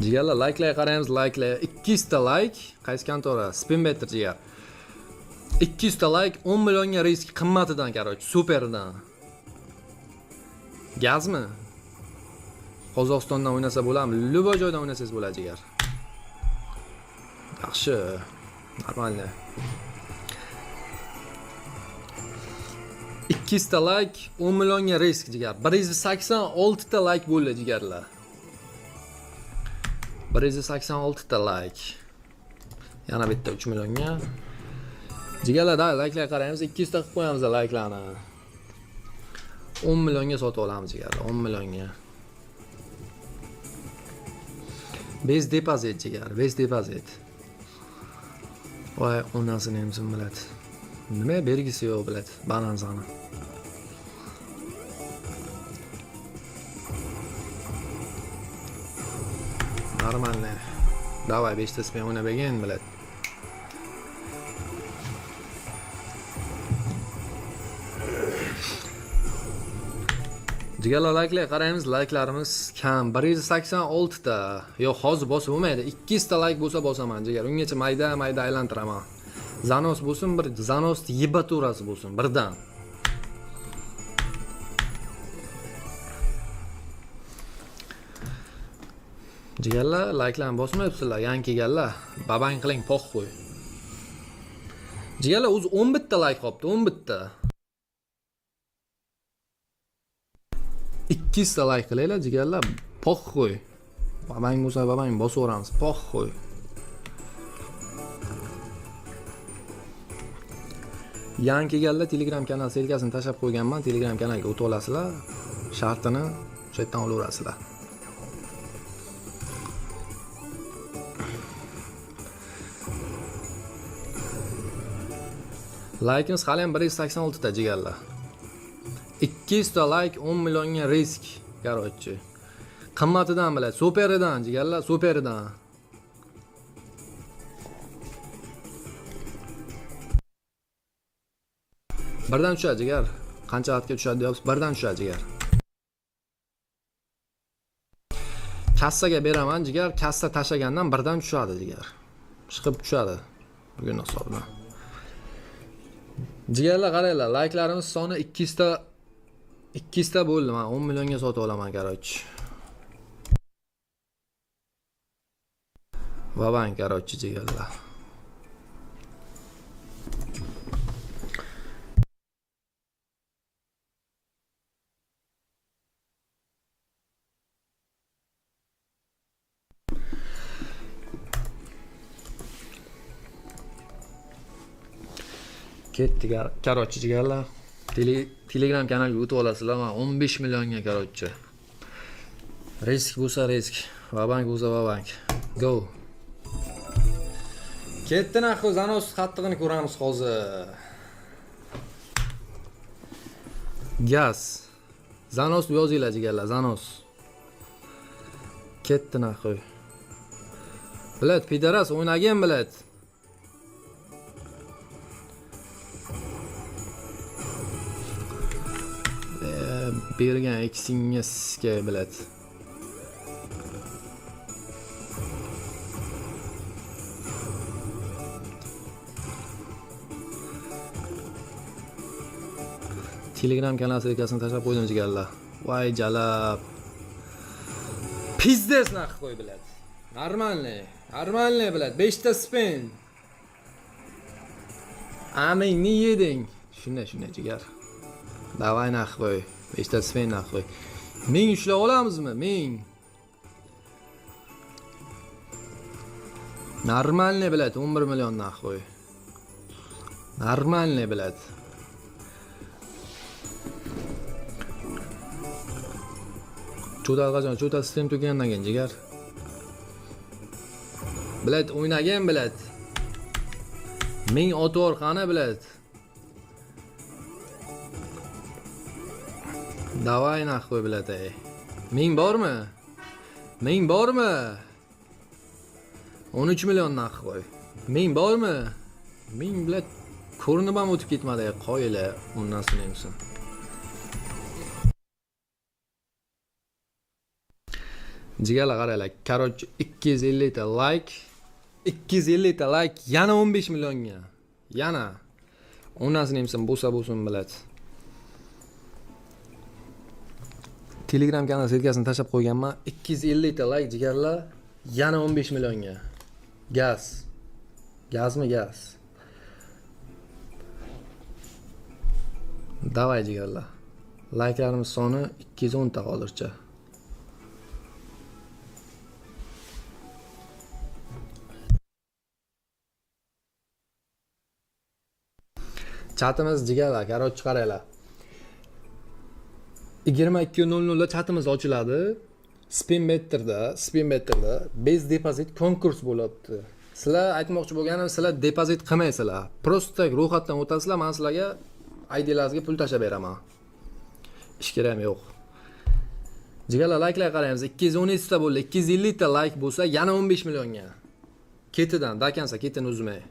Jigarlar, like'larga qaraymiz, like'lar. 200 ta like, qaysi kontora? Spinbetter jigar. 200 ta like, 10 millionga risk qimmatidan, короче, superdan. Gazmi? Qozog'istondan o'ynasa bo'ladimi? Любой joydan o'ynasangiz bo'ladi jigar. Yaxshi. Normalniy. 200 ta like, 10 millionga risk jigar. 186 ta like bo'ldi jigarlar. 186 ta like. Yana bitta 3 millionga. Jigarlar, da like'larga qaraymiz. 200 ta qilib qo'yamiz like'larni. 10 millionga sotib olamiz jigarlar, 10 millionga. Base deposit jigar, base deposit. Voy, onasini ham kim biladi. Nima belgisi yo'q biladi, balanzani. Normalniy. Davay 5 ta spin o'ynab bergan biladi. Jigarlar, like'larga qaraymiz, like'larimiz kam. 186 ta. Yo'q, hozir bosib bo'lmaydi. 200 ta like bo'lsa bosaman jigar. Ungacha mayda aylantiraman. Zanos bo'lsin, bir Zanos yebaturasi bo'lsin birdan. Jigarlar, like'larni bosmayapsizlar, yangi kelganlar. Babang qiling, poxxo'y. Jigarlar, o'zi 11 ta like qopti, 11 ta. 200 ta like qilinglar jigarlar, poxxo'y. Babang bo'lsa babang bosaveramiz, poxxo'y. Yangi kelganlar Telegram kanal selkasini tashab qo'yganman, Telegram kanalga o'tib olasizlar. Shartini o'sha yerdan olaverasizlar. Like'imiz hali ham 186 ta jigarlar. 200 ta like, 10 millionga risk, короче. Qimmatidan biladi, superidan jigarlar, superidan. Birdan tushadi jigar. Qancha vatga tushadi deyapsiz? Birdan tushadi jigar. Kassaga beraman jigar, kassa tashagandan birdan tushadi jigar. Chiqib tushadi bugun hisobda. Jigarlar, qaranglar, like'larimiz soni 200 ta bo'ldi. Men 10 millionga sotib olaman, короче. Babang, короче, jigarlar. Ketdi, короче, jigarlar. Telegram kanalga o'tib olasizlar. Men 15 millionga, короче. Risk bo'lsa risk, vabank bo'lsa vabank. Go. Ketdi naxo, Zanos qattig'ini ko'ramiz hozir. Gaz. Zanos yozinglar jigarlar, Zanos. Ketdi naxo. Bilad, pidaras o'ynagan bilad. Bergan eksingiga biladi. Telegram kanal selkasini tashlab qo'ydim jigarlar. Voy jalab. Pizdes naq qo'y biladi. Normalniy biladi. 5 ta spin. Amingni yeding. Shunday jigar. Davay naq qo'y. 5 ta spin naq qo'y. 1000 ushlab olamizmi? 1000. Normalniy biladi, 11 million naq qo'y. Normalniy biladi. Cho'ta sistem tugandan keyin jigar. Bilad, o'ynagan bilad. 1000 oti orqani bilad. Davay naq qo'y biladi. 1000 bormi? 1000 bormi? 13 million naq qo'y. 1000 bormi? 1000 bilad. Ko'rinib ham o'tib ketmadi, qo'ylar undan sinaymisan. 1 Jigarlar qaranglar. Короче, 250 ta like. 250 ta like yana 15 millionga. Yana. Onasini imsin bo'lsa biladi. Telegram kanal silkasini tashlab qo'yganman. 250 ta like jigarlar yana 15 millionga. Gaz. Gazmi gaz? Davay jigarlar. Like'larimiz soni 210 ta hozircha. Chatimiz jigarlar, короче qaranglar. 22:00 da chatimiz ochiladi. Spinmetterda bez depozit konkurs bo'lyapti. Sizlar aytmoqchi bo'lganim, sizlar depozit qilmaysizlar. Prosta ro'yxatdan o'tasizlar, men sizlarga IDlaringizga pul tashab beraman. Ish kerak ham yo'q. Jigarlar, like'lar qaraymiz. 217 ta bo'ldi. 250 ta like bo'lsa, yana 15 millionga. Ketidan, dakansa ketini uzmay.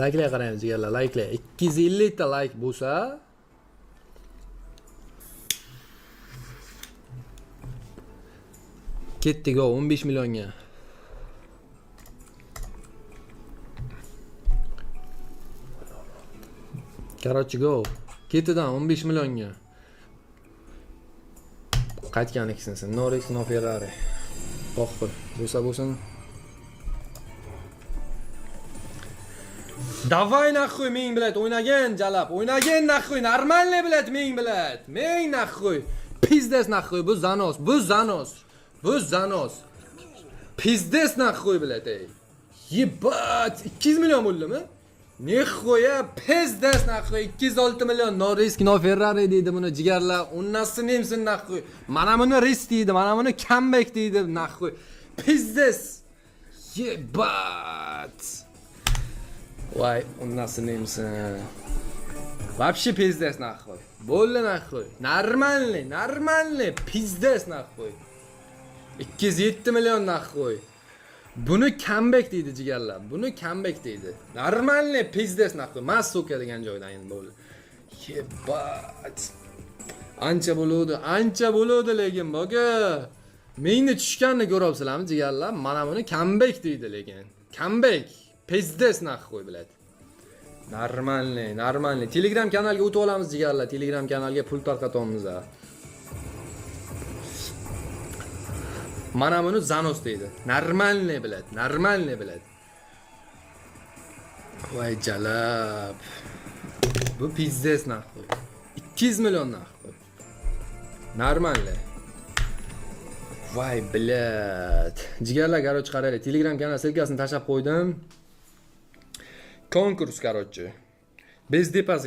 Like'lar qaraymiz jigarlar, like'lar. 250 ta like bo'lsa, ketdik 15 millionga. Короче, go. Ketidan 15 millionga. Qaytgan ikkinsin. No risk, no Ferrari. Qo'y. Bo'lsin. Davay nahxuy ming bilet o'ynagan jalab. O'ynagan nahxuy normalniy bilet ming bilet. Ming nahxuy. Pizdes nahxuy bu zanos. Bu zanos. Pizdes nahxuy bilet ey. Yebat 200 million bo'ldimi? Nexoya pizdes nahxuy 206 million. No risk no Ferrari deydi buni jigarlar. Unnasini imsin nahxuy. Mana buni risk deydi, mana buni comeback deydi nahxuy. Pizdes. Yebat. Vay, unnasini imsin. Вообще пиздец нахуй. Bo'ldi nahxuy. Normalniy, pizdes nahxuy. 207 million nahxuy. Buni comeback deydi jigarlar. Buni comeback deydi. Normalniy pizdes nahxuy. Mas so'ka degan joydan endi bo'ldi. Yebat. Ancha bo'ludi lekin boga. Meni tushganini ko'ryapsizlarmi jigarlar? Mana buni comeback deydi lekin. Comeback. Pizdes nahxuy biladi. Normalniy. Telegram kanalga o'tib olamiz jigarlar. Telegram kanalga pul tarqatamiz. Mana buni zanos deydi. Normalniy biladi. Voy jalab. Bu pizdes nahxuy. 200 million nahxuy. Normalniy. Voy bilat. Jigarlar, короче qaranglar. Telegram kanal silkasini tashlab qo'ydim. Konkurs, короче. Bez depozit.